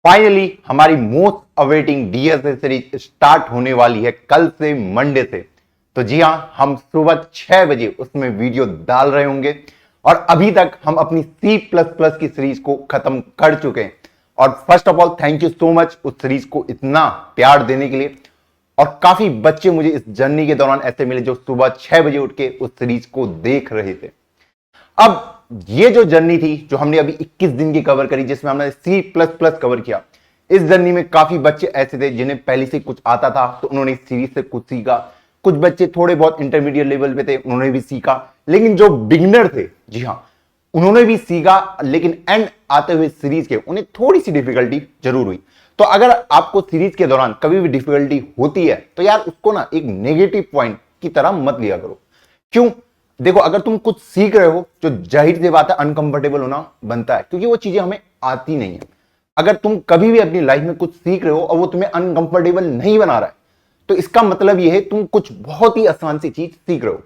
Finally हमारी most awaiting DSA series start होने वाली है कल से, मंडे से। तो जी हां, हम सुबह 6 बजे उसमें वीडियो डाल रहे होंगे और अभी तक हम अपनी C++ की सीरीज को खत्म कर चुके हैं। और first of all thank you so much उस सीरीज को इतना प्यार देने के लिए। और काफी बच्चे मुझे इस जर्नी के दौरान ऐसे मिले जो सुबह 6 बजे उठ के उस सीरीज को देख रहे थे। अब ये जो जर्नी थी जो हमने अभी 21 दिन की कवर करी, जिसमें हमने C++ कवर किया, इस जर्नी में काफी बच्चे ऐसे थे जिन्हें पहले से कुछ आता था तो उन्होंने इस सीरीज से कुछ सीखा। कुछ बच्चे थोड़े बहुत इंटरमीडिएट लेवल पे थे, उन्होंने भी सीखा। लेकिन जो बिगिनर थे, जी हां, उन्होंने भी सीखा, लेकिन एंड आते हुए सीरीज के उन्हें थोड़ी सी डिफिकल्टी जरूर हुई। तो अगर आपको सीरीज के दौरान कभी भी डिफिकल्टी होती है तो यार उसको ना एक नेगेटिव पॉइंट की तरह मत लिया करो। क्यों? देखो, अगर तुम कुछ सीख रहे हो जो जाहिर सी बात है अनकंफर्टेबल होना बनता है, क्योंकि वो चीजें हमें आती नहीं है। अगर तुम कभी भी अपनी लाइफ में कुछ सीख रहे हो और वो तुम्हें अनकंफर्टेबल नहीं बना रहा है, तो इसका मतलब ये है तुम कुछ बहुत ही आसान सी चीज सीख रहे हो।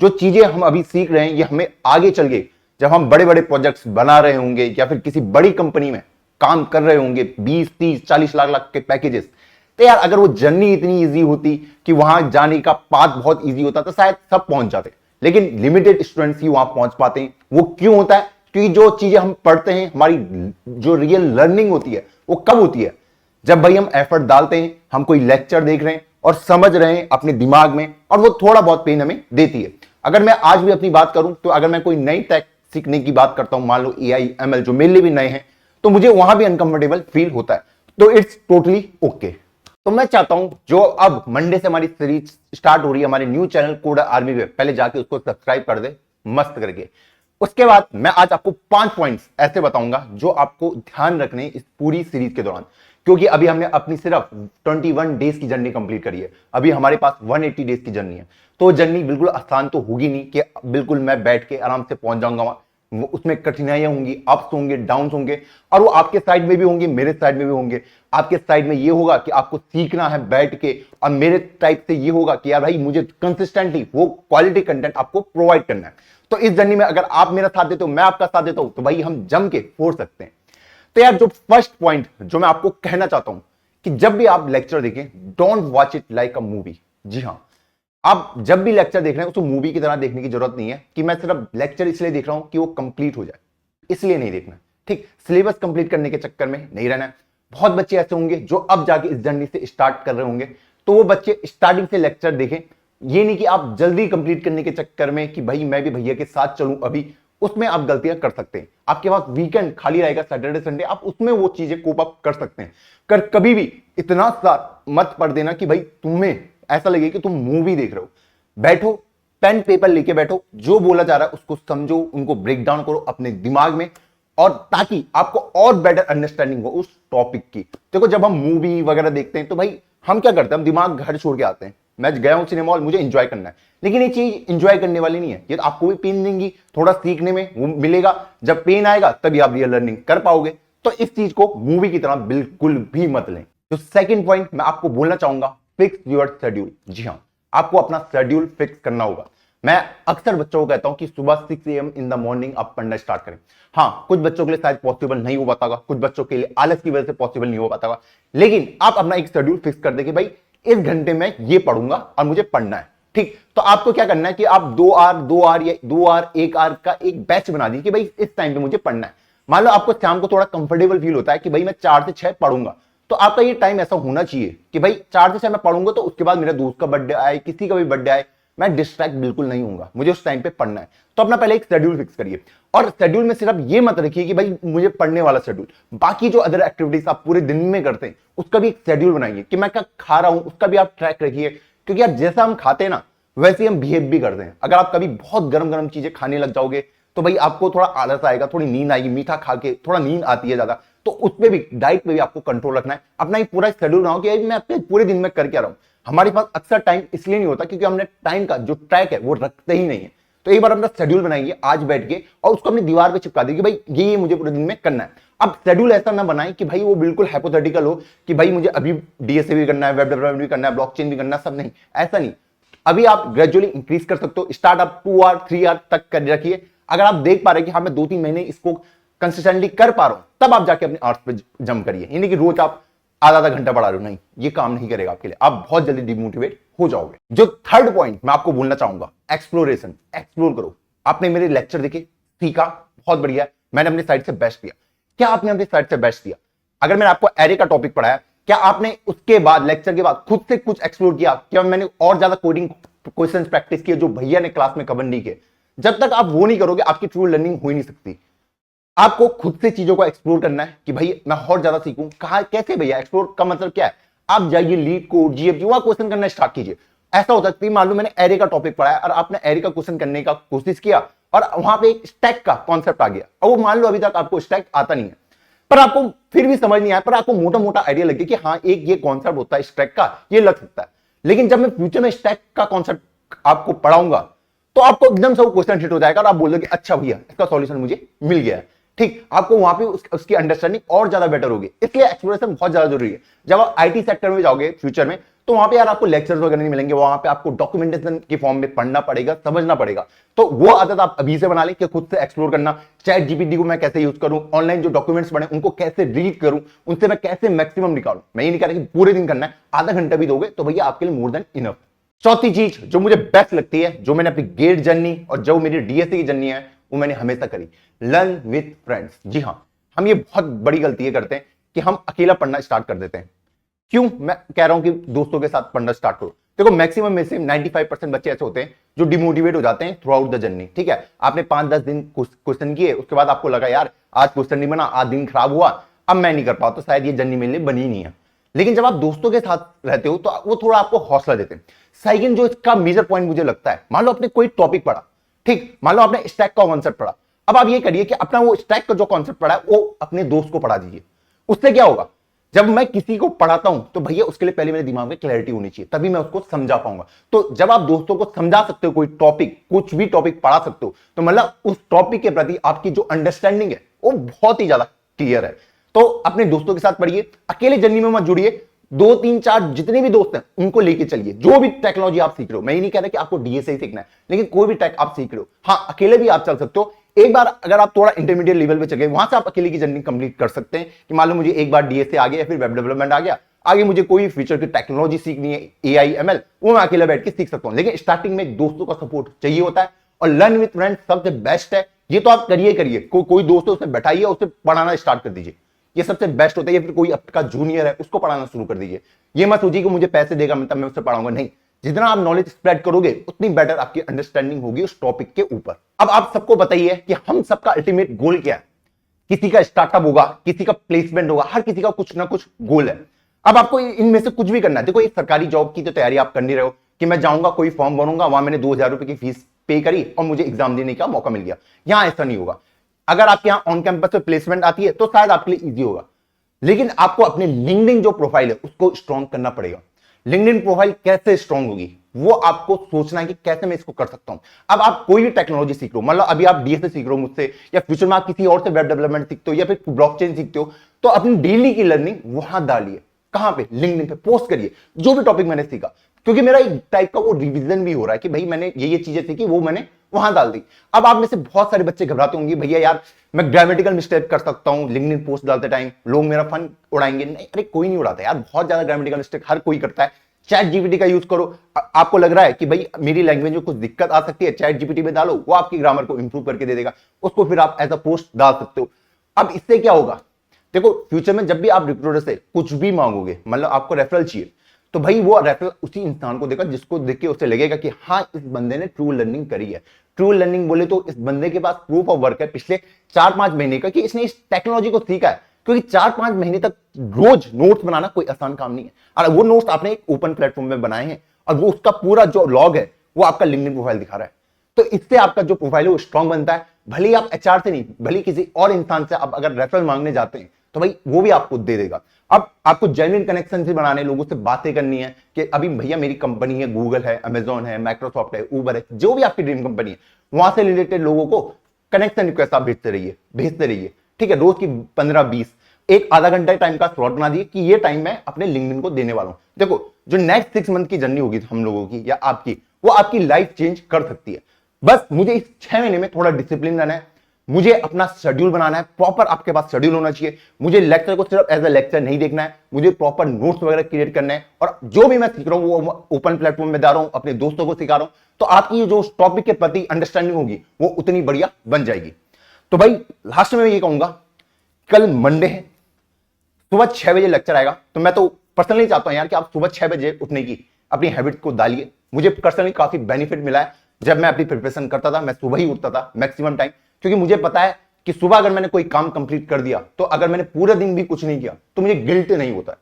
जो चीजें हम अभी सीख रहे हैं ये हमें आगे चल के जब हम बड़े बड़े प्रोजेक्ट्स बना रहे होंगे या फिर किसी बड़ी कंपनी में काम कर रहे होंगे, 20, 30, 40 लाख लाख के पैकेजेस, तो यार अगर वो जर्नी इतनी इजी होती कि वहां जाने का पाथ बहुत इजी होता तो शायद सब पहुंच जाते। लेकिन लिमिटेड स्टूडेंट्स ही वहां पहुंच पाते हैं। वो क्यों होता है? क्योंकि जो चीजें हम पढ़ते हैं, हमारी जो रियल लर्निंग होती है वो कब होती है? जब भाई हम एफर्ट डालते हैं, हम कोई लेक्चर देख रहे हैं और समझ रहे हैं अपने दिमाग में, और वो थोड़ा बहुत पेन हमें देती है। अगर मैं आज भी अपनी बात करूं तो अगर मैं कोई नई टेक सीखने की बात करता हूं, मान लो AI ML जो मेरे लिए भी नए हैं, तो मुझे वहां भी अनकंफर्टेबल फील होता है। तो इट्स टोटली ओके। तो मैं चाहता हूं जो अब मंडे से हमारी सीरीज स्टार्ट हो रही है हमारे न्यू चैनल कोडर आर्मी पे, पहले जाके उसको सब्सक्राइब कर दे मस्त करके। उसके बाद मैं आज आपको 5 पॉइंट्स ऐसे बताऊंगा जो आपको ध्यान रखने इस पूरी सीरीज के दौरान, क्योंकि अभी हमने अपनी सिर्फ 21 डेज की जर्नी कंप्लीट करी है। अभी हमारे पास 180 डेज की जर्नी है। तो जर्नी बिल्कुल आसान तो होगी नहीं कि बिल्कुल मैं बैठ के आराम से पहुंच जाऊंगा वहां। उसमें कठिनाइयां होंगी, अप्स होंगे, डाउन्स होंगे, और वो आपके साइड में भी होंगे, मेरे साइड में भी होंगे। आपके साइड में ये होगा कि आपको सीखना है बैठ के, और मेरे टाइप से ये होगा कि यार भाई मुझे कंसिस्टेंटली वो क्वालिटी कंटेंट आपको प्रोवाइड करना है। तो इस जर्नी में अगर आप मेरा साथ देते हो, मैं आपका साथ देता हूं, तो भाई हम जम के फोड़ सकते हैं। तो यार जो फर्स्ट पॉइंट जो मैं आपको कहना चाहता हूं कि जब भी आप लेक्चर देखें, don't watch it like a movie. जी हां, आप जब भी लेक्चर देख रहे हैं उसको मूवी की तरह देखने की जरूरत नहीं है कि मैं सिर्फ लेक्चर इसलिए देख रहा हूं कि वो कंप्लीट हो जाए, इसलिए नहीं देखना। ठीक, सिलेबस कंप्लीट करने के चक्कर में नहीं रहना है। बहुत बच्चे ऐसे होंगे जो अब जाके इस जर्नी से स्टार्ट कर रहे होंगे, तो वो बच्चे स्टार्टिंग से लेक्चर देखें। ये नहीं कि आप जल्दी कंप्लीट करने के चक्कर में कि भाई मैं भी भैया के साथ चलूं, अभी उसमें आप गलतियां कर सकते हैं। आपके पास वीकेंड खाली रहेगा, सैटरडे संडे, आप उसमें वो चीजें कोप अप कर सकते हैं। कर कभी भी इतना सा मत पढ़ देना कि भाई तुम्हें ऐसा लगे कि तुम मूवी देख रहे हो। बैठो, पेन पेपर लेके बैठो, जो बोला जा रहा है उसको समझो, उनको ब्रेक डाउन करो अपने दिमाग में, और ताकि आपको और बेटर अंडरस्टैंडिंग हो उस टॉपिक की। देखो, जब हम मूवी वगैरह देखते हैं तो भाई हम क्या करते हैं, हम दिमाग घर छोड़ के आते हैं। मैं गया हूं सिनेमा हॉल, मुझे एंजॉय करना है, लेकिन ये चीज एंजॉय करने वाली नहीं है। ये तो आपको भी पेन देंगी, थोड़ा सीखने में वो मिलेगा। जब पेन आएगा तभी आप रियल लर्निंग कर पाओगे। तो इस चीज को मूवी की तरह बिल्कुल भी मत लें। तो सेकंड पॉइंट मैं आपको बोलना चाहूंगा, फिक्स योर शेड्यूल। जी हां, आपको अपना शेड्यूल फिक्स करना होगा। मैं अक्सर बच्चों को कहता हूं कि सुबह 6 AM इन द मॉर्निंग आप पढ़ना स्टार्ट करें। हां, कुछ बच्चों के लिए शायद पॉसिबल नहीं हो पाता, कुछ बच्चों के लिए आलस की वजह से पॉसिबल नहीं हो पाता, लेकिन आप अपना एक शेड्यूल फिक्स कर दें कि भाई इस घंटे में ये पढ़ूंगा और मुझे पढ़ना है। ठीक, तो आपको क्या करना है कि आप 2 आवर या 2 आवर 1 आवर का एक बैच बना दीजिए कि भाई इस टाइम पे मुझे पढ़ना है। मान लो आपको शाम को थोड़ा कंफर्टेबल फील होता है कि भाई मैं 4 से 6 पढ़ूंगा, तो आपका ये टाइम ऐसा होना चाहिए कि भाई 4 से 6 मैं पढ़ूंगा, तो उसके बाद मेरे दोस्त का बर्थडे आए, किसी का भी बर्थडे आए, मैं डिस्ट्रैक्ट बिल्कुल नहीं होऊंगा, मुझे उस टाइम पे पढ़ना है। तो अपना पहले एक शेड्यूल फिक्स करिए, और शेड्यूल में सिर्फ ये मत रखिए कि भाई मुझे पढ़ने वाला शेड्यूल, बाकी जो अदर एक्टिविटीज आप पूरे दिन में करते हैं उसका भी एक शेड्यूल बनाइए कि मैं क्या खा रहा हूं, उसका भी आप ट्रैक रखिए। क्योंकि यार जैसा हम खाते हैं ना, वैसे ही हम बिहेव भी करते हैं। अगर आप कभी बहुत गर्म गर्म चीजें खाने लग जाओगे तो भाई आपको थोड़ा आलस आएगा, थोड़ी नींद आएगी, मीठा खा के थोड़ा नींद आती है ज्यादा। तो उसपे भी, डाइट पे भी आपको कंट्रोल रखना है। अपना एक पूरा शेड्यूल बनाओ कि मैं अपने पूरे दिन में कर क्या रहा हूं। हमारे पास अक्सर टाइम इसलिए नहीं होता क्योंकि हमने टाइम का जो ट्रैक है वो रखते ही नहीं है। तो एक बार अपना शेड्यूल बनाइए आज बैठ के, और उसको अपनी दीवार पे चिपका दीजिए कि भाई ये मुझे पूरे दिन में करना है। अब शेड्यूल ऐसा ना बनाए कि भाई वो बिल्कुल हाइपोथेटिकल हो कि भाई मुझे अभी डीएसए भी करना है, वेब डेवलपमेंट भी करना है, ब्लॉकचेन भी करना है, सब नहीं, ऐसा नहीं। अभी आप ग्रेजुअली इंक्रीज कर सकते हो, स्टार्ट आप 2 आवर 3 आवर तक कर रखिए। अगर आप देख पा रहे हैं कि हाँ मैं 2-3 महीने इसको कंसिस्टेंटली कर पा रहा हूं, तब आप जाके अपने आर्ट्स पे जंप करिए। यानी कि रोज आप आधा आधा घंटा पढ़ा रहे हो, नहीं, ये काम नहीं करेगा आपके लिए, आप बहुत जल्दी डिमोटिवेट हो जाओगे। जो थर्ड पॉइंट मैं आपको बोलना चाहूंगा, एक्सप्लोरेशन, एक्सप्लोर करो। आपने मेरे लेक्चर देखे, सीखा, बहुत बढ़िया, मैंने अपनी साइड से बेस्ट दिया। क्या आपने अपनी साइड से बेस्ट दिया? अगर मैंने आपको एरे का टॉपिक पढ़ाया, क्या आपने उसके बाद लेक्चर के बाद खुद से कुछ एक्सप्लोर किया? क्या मैंने और ज्यादा कोडिंग क्वेश्चंस प्रैक्टिस किए जो भैया ने क्लास में कवर नहीं किए? जब तक आप वो नहीं करोगे, आपकी ट्रू लर्निंग हो ही नहीं सकती। आपको खुद से चीजों को एक्सप्लोर करना है कि भाई मैं और ज्यादा सीखूं। कहा कैसे भैया? एक्सप्लोर का मतलब क्या है? आप जाइए लीड कोड, जीएफजी, वहां क्वेश्चन करना स्टार्ट कीजिए। ऐसा हो सकता है, मान लो मैंने एरे का टॉपिक पढ़ाया और आपने एरे का क्वेश्चन करने का कोशिश किया और वहां पे एक स्टैक का कॉन्सेप्ट आ गया, और वो मान लो अभी तक आपको स्टैक आता नहीं है, पर आपको फिर भी समझ नहीं आया, पर आपको मोटा मोटा आइडिया लगे कि हाँ एक ये कॉन्सेप्ट होता है स्टैक का, ये लग सकता है। लेकिन जब मैं फ्यूचर में स्टैक का कॉन्सेप्ट आपको पढ़ाऊंगा तो आपको एकदम से वो क्वेश्चन हिट हो जाएगा और आप बोलोगे अच्छा भैया इसका सॉल्यूशन मुझे मिल गया है। ठीक, आपको वहां पे उसकी अंडरस्टैंडिंग और ज्यादा बेटर होगी। इसलिए एक्सप्लोरेशन बहुत ज्यादा जरूरी है। जब आप आईटी सेक्टर में जाओगे फ्यूचर में, तो वहां पे यार आपको लेक्चर्स वगैरह नहीं मिलेंगे, वहां पे आपको डॉक्यूमेंटेशन के फॉर्म में पढ़ना पड़ेगा, समझना पड़ेगा। तो वो आदत आप अभी से बना लें कि खुद से एक्सप्लोर करना। चैट जीपीटी को मैं कैसे यूज करूं, ऑनलाइन जो डॉक्यूमेंट्स बने उनको कैसे रीड करूं, उनसे मैं कैसे मैक्सिमम निकालूं। मैं ये नहीं कह रहा कि पूरे दिन करना है, आधा घंटा भी दोगे तो भैया आपके लिए मोर देन इनफ। चौथी चीज जो मुझे बेस्ट लगती है, जो मैंने अपनी गेट जर्नी और जो मेरी डीएससी की जर्नी है, वो मैंने हमेशा करी, लर्न विथ फ्रेंड्स। जी हां, हम ये बहुत बड़ी गलती करते हैं कि हम अकेला पढ़ना स्टार्ट कर देते हैं। क्यों मैं कह रहा हूं कि दोस्तों के साथ पढ़ना स्टार्ट करो? देखो मैक्सिमम में से 95% बच्चे ऐसे होते हैं जो डिमोटिवेट हो जाते हैं थ्रू आउट द जर्नी। ठीक है, आपने 5-10 दिन क्वेश्चन किए, उसके बाद आपको लगा यार आज क्वेश्चन नहीं बना, आज दिन खराब हुआ, अब मैं नहीं कर पाता, तो शायद ये जर्नी मेरे लिए बनी नहीं है। लेकिन जब आप दोस्तों के साथ रहते हो तो वो थोड़ा आपको हौसला देते हैं। सेकंड जो इसका मेजर पॉइंट मुझे लगता है, मान लो आपने कोई टॉपिक पढ़ा, ठीक, मान लो आपने स्टैक का कॉन्सेप्ट पढ़ा, अब आप ये करिए कि अपना वो स्टैक का जो कॉन्सेप्ट पढ़ा है वो अपने दोस्त को पढ़ा दीजिए। उससे क्या होगा, जब मैं किसी को पढ़ाता हूं तो भैया उसके लिए पहले मेरे दिमाग में क्लैरिटी होनी चाहिए, तभी मैं उसको समझा पाऊंगा। तो जब आप दोस्तों को समझा सकते हो, कोई टॉपिक, कुछ भी टॉपिक पढ़ा सकते हो, तो मतलब उस टॉपिक के प्रति आपकी जो अंडरस्टैंडिंग है वो बहुत ही ज्यादा क्लियर है। तो अपने दोस्तों के साथ पढ़िए, अकेले जर्नी में मत जुड़िए। 2-3-4 जितने भी दोस्त हैं उनको लेके चलिए। जो भी टेक्नोलॉजी आप सीख रहे हो, मैं ये नहीं कह रहा कि आपको डीएसए ही सीखना है, लेकिन कोई भी टेक आप सीख रहे हो, हाँ अकेले भी आप चल सकते हो। एक बार अगर आप थोड़ा इंटरमीडिएट लेवल पे चले, वहां से आप अकेले की जर्नी कंप्लीट कर सकते हैं कि मान लो मुझे एक बार डीएसए आ गया या फिर वेब डेवलपमेंट आ गया, आगे मुझे कोई फ्यूचर की टेक्नोलॉजी सीखनी है, एआई एमएल, वो मैं अकेले बैठ के सीख सकता हूं। लेकिन स्टार्टिंग में दोस्तों का सपोर्ट चाहिए होता है, और लर्न विद फ्रेंड्स सबसे बेस्ट है। ये तो आप करिए, कोई दोस्त है उसे बैठाइए, उसे पढ़ाना स्टार्ट कर दीजिए, ये सबसे बेस्ट होता है। या फिर कोई आपका जूनियर है उसको पढ़ाना शुरू कर दीजिए। ये मत सोचिए कि मुझे पैसे देगा तब मैं उससे पढ़ाऊंगा, नहीं, जितना आप नॉलेज स्प्रेड करोगे उतनी बेटर आपकी अंडरस्टैंडिंग होगी उस टॉपिक के ऊपर। अब आप सबको बताइए कि हम सबका अल्टीमेट गोल क्या है। किसी का स्टार्टअप होगा, किसी का प्लेसमेंट होगा, हर किसी का कुछ ना कुछ गोल है। अब आपको इनमें से कुछ भी करना है। देखो एक सरकारी जॉब की तो तैयारी आप कर नहीं रहे हो कि मैं जाऊंगा कोई फॉर्म भरूंगा, वहां मैंने 2000 रुपए की फीस पे करी और मुझे एग्जाम देने का मौका मिल गया। यहां ऐसा नहीं होगा। अगर आपके यहां ऑन कैंपस पे प्लेसमेंट आती है तो शायद आपके लिए इजी होगा, लेकिन आपको अपने लिंक्डइन जो प्रोफाइल है उसको स्ट्रॉन्ग करना पड़ेगा। लिंक्डइन प्रोफाइल कैसे स्ट्रॉन्ग होगी, वो आपको सोचना है कि कैसे मैं इसको कर सकता हूं। अब आप कोई भी टेक्नोलॉजी सीख रहे हो, मतलब अभी आप डीएसए सीख रहे हो मुझसे, या फ्यूचर में आप किसी और से वेब डेवलपमेंट सीखते हो या फिर ब्लॉकचेन सीखते हो, तो अपनी डेली की लर्निंग वहां डालिए। कहां पे? लिंक्डइन पे पोस्ट करिए जो भी टॉपिक मैंने सीखा, क्योंकि मेरा एक टाइप का वो रिवीजन भी हो रहा है कि भाई मैंने ये चीजें सीखी, वो मैंने वहां डाल दी। अब आप में से बहुत सारे बच्चे घबराते होंगे, भैया यार मैं ग्रामेटिकल मिस्टेक कर सकता हूं लिंक्डइन पोस्ट डालते टाइम, लोग मेरा फन उड़ाएंगे। नहीं, अरे कोई नहीं उड़ाता यार, बहुत ज्यादा ग्रामेटिकल मिस्टेक हर कोई करता है। चैट जीपीटी का यूज करो। आपको लग रहा है कि भाई मेरी लैंग्वेज में कुछ दिक्कत आ सकती है, चैट जीपीटी में डालो, वो आपकी ग्रामर को इंप्रूव करके दे देगा, उसको फिर आप एज अ पोस्ट डाल सकते हो। अब इससे क्या होगा, देखो फ्यूचर में जब भी आप रिक्रूटर से कुछ भी मांगोगे, मतलब आपको रेफरल चाहिए, तो भाई वो रेफरल उसी इंसान को देगा जिसको देख के उसे लगेगा कि हाँ इस बंदे ने ट्रू लर्निंग करी है। ट्रू लर्निंग बोले तो इस बंदे के पास प्रूफ ऑफ वर्क है पिछले 4-5 महीने का कि इसने इस टेक्नोलॉजी को सीखा है। क्योंकि 4-5 महीने तक रोज नोट्स बनाना कोई आसान काम नहीं है, और वो नोट्स आपने एक ओपन प्लेटफॉर्म में बनाए हैं और वो उसका पूरा जो लॉग है वो आपका लिंक्डइन प्रोफाइल दिखा रहा है। तो इससे आपका जो प्रोफाइल है वो स्ट्रांग बनता है। भले ही आप एचआर से नहीं, भले किसी और इंसान से आप अगर रेफरल मांगने जाते हैं तो भाई वो भी आपको दे देगा। अब आपको जेन्युइन कनेक्शन से बनाने, लोगों से बातें करनी है कि अभी भैया मेरी कंपनी है, गूगल है, अमेजॉन है, माइक्रोसॉफ्ट है, उबर है, जो भी आपकी ड्रीम कंपनी है, वहां से रिलेटेड लोगों को कनेक्शन रिक्वेस्ट आप भेजते रहिए। ठीक है, रोज की 15-20 एक आधा घंटा टाइम का स्लॉट बना दिए कि ये टाइम मैं अपने लिंक्डइन को देने वाला हूं। देखो जो नेक्स्ट 6 मंथ की जर्नी होगी हम लोगों की या आपकी, वो आपकी लाइफ चेंज कर सकती है। बस मुझे इस 6 महीने में थोड़ा डिसिप्लिन रहना है, मुझे अपना शेड्यूल बनाना है, प्रॉपर आपके पास शेड्यूल होना चाहिए। मुझे लेक्चर को सिर्फ एज अ लेक्चर नहीं देखना है, मुझे प्रॉपर नोट्स वगैरह क्रिएट करना है, और जो भी मैं सीख रहा हूं वो ओपन प्लेटफॉर्म में जा रहा हूं, अपने दोस्तों को सिखा रहा हूं, तो आपकी जो टॉपिक के प्रति अंडरस्टैंडिंग होगी वो उतनी बढ़िया बन जाएगी। तो भाई लास्ट में मैं ये कहूंगा, कल मंडे है, सुबह 6 बजे लेक्चर आएगा, तो मैं तो पर्सनली चाहता हूं यार कि आप सुबह 6 बजे उठने की अपनी हैबिट को डालिए। मुझे पर्सनली काफी बेनिफिट मिला है। जब मैं अपनी प्रिपरेशन करता था, मैं सुबह ही उठता था मैक्सिमम टाइम, क्योंकि मुझे पता है कि सुबह अगर मैंने कोई काम कंप्लीट कर दिया, तो अगर मैंने पूरे दिन भी कुछ नहीं किया तो मुझे गिल्ट नहीं होता।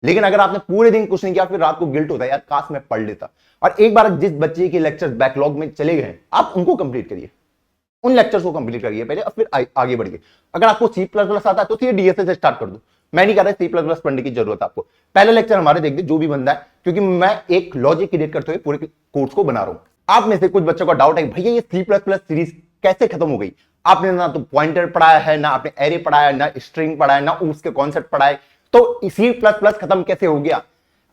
लेकिन अगर आपने पूरे दिन कुछ नहीं किया, फिर रात को गिल्ट होता है, यार काश मैं पढ़ लेता। और एक बार जिस बच्चे के लेक्चर बैकलॉग में चले गए, आप उनको कंप्लीट करिए, उन लेक्चर्स को कंप्लीट करिए पहले, और फिर आगे बढ़िए। अगर आपको C++ आता है तो सीधे डीएसए से स्टार्ट कर दो। मैं नहीं कह रहा C++ पढ़ने की जरूरत है आपको, पहले लेक्चर हमारे देख दे जो भी बंदा है, क्योंकि मैं एक लॉजिक क्रिएट करते हुए पूरे कोर्स को बना रहा हूं। आप में से कुछ बच्चों का डाउट है भैया ये C++ सीरीज कैसे खत्म हो गई, आपने ना तो पॉइंटर पढ़ाया है, ना आपने एरे पढ़ाया, ना स्ट्रिंग पढ़ाया, ना उसके कॉन्सेप्ट पढ़ाए, तो C++ खत्म कैसे हो गया?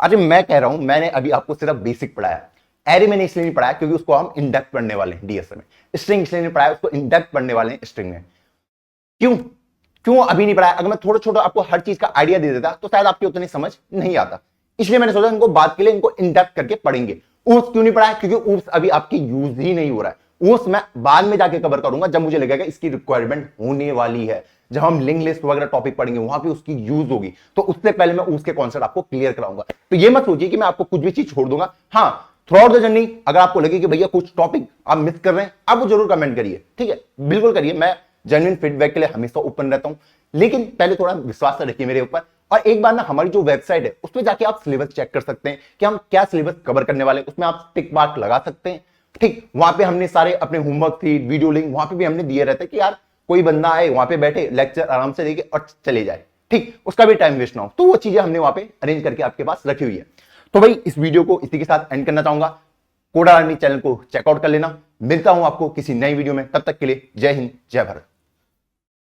अरे मैं कह रहा हूं, मैंने अभी आपको सिर्फ बेसिक पढ़ाया। एरे मैंने इसलिए नहीं पढ़ाया क्योंकि उसको हम इन डेप्थ पढ़ने वाले हैं डीएसए में। स्ट्रिंग इसलिए नहीं पढ़ाया, उसको इन डेप्थ पढ़ने वाले हैं स्ट्रिंग में। क्यों अभी नहीं पढ़ाया? अगर मैं थोड़ा छोटा आपको हर चीज का आइडिया दे देता तो शायद आपकी उतनी समझ नहीं आता। इसलिए मैंने सोचा इनको बात के लिए इनको इन डेप्थ करके पढ़ेंगे। ऊप्स क्यों नहीं पढ़ाया? क्योंकि ऊप्स अभी आपकी यूज ही नहीं हो रहा है। ऊप्स मैं बाद में जाके कवर करूंगा जब मुझे लगेगा इसकी रिक्वायरमेंट होने वाली है, जब हम लिंक लिस्ट वगैरह टॉपिक पढ़ेंगे वहां पे उसकी यूज होगी, तो उससे पहले मैं उसके कॉन्सेप्ट आपको क्लियर कराऊंगा। तो ये मत सोचिए कि मैं आपको कुछ भी चीज छोड़ दूंगा। हाँ, थ्रू आउट द जर्नी अगर आपको लगे कि भैया कुछ टॉपिक आप मिस कर रहे हैं, आप वो जरूर कमेंट करिए, ठीक है, बिल्कुल करिए। मैं जेन्युइन फीडबैक के लिए हमेशा ओपन रहता हूं, लेकिन पहले थोड़ा विश्वास रखिए मेरे ऊपर। और एक बार ना हमारी जो वेबसाइट है उस पर जाके आप सिलेबस चेक कर सकते हैं कि हम क्या सिलेबस कवर करने वाले हैं, उसमें आप टिक मार्क लगा सकते हैं। ठीक, वहां पे हमने सारे अपने होमवर्क थी, वीडियो लिंक वहां पे भी हमने दिए रहते हैं कि यार कोई बंदा आए वहां पे बैठे लेक्चर आराम से देखे और चले जाए, ठीक, उसका भी टाइम वेस्ट ना हो। तो वो चीजें हमने वहां पे अरेंज करके आपके पास रखी हुई है। तो भाई इस वीडियो को इसी के साथ एंड करना चाहूंगा। कोडा अर्निंग चैनल को चेकआउट कर लेना। मिलता हूं आपको किसी नई वीडियो में, तब तक के लिए जय हिंद जय भारत।